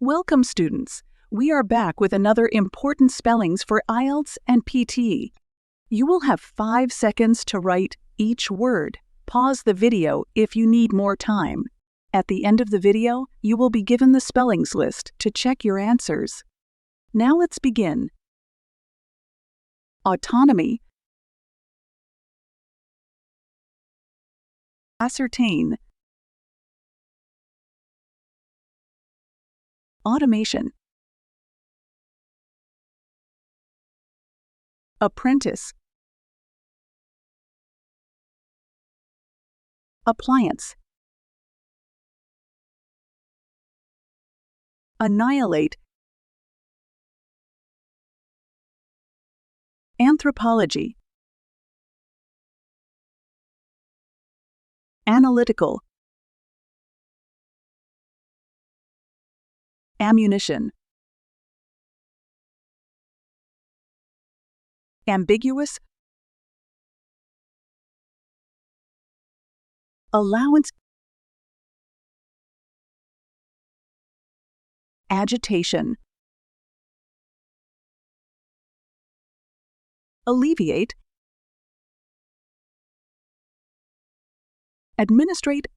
Welcome, students. We are back with another important spellings for IELTS and PTE. You will have 5 seconds to write each word. Pause the video if you need more time. At the end of the video, you will be given the spellings list to check your answers. Now let's begin. Autonomy, ascertain, automation, apprentice, appliance, annihilate, anthropology, analytical, ammunition, ambiguous, allowance, agitation, alleviate, administrate,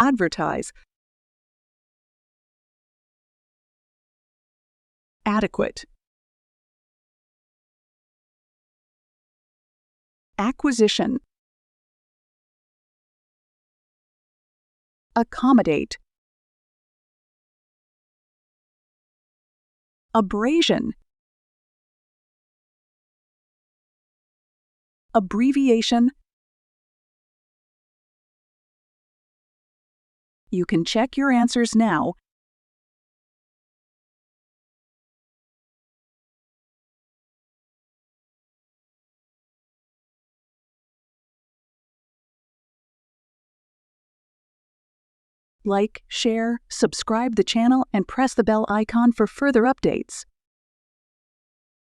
advertise, adequate, acquisition, accommodate, abrasion, abbreviation. You can check your answers now. Like, share, subscribe the channel, and press the bell icon for further updates.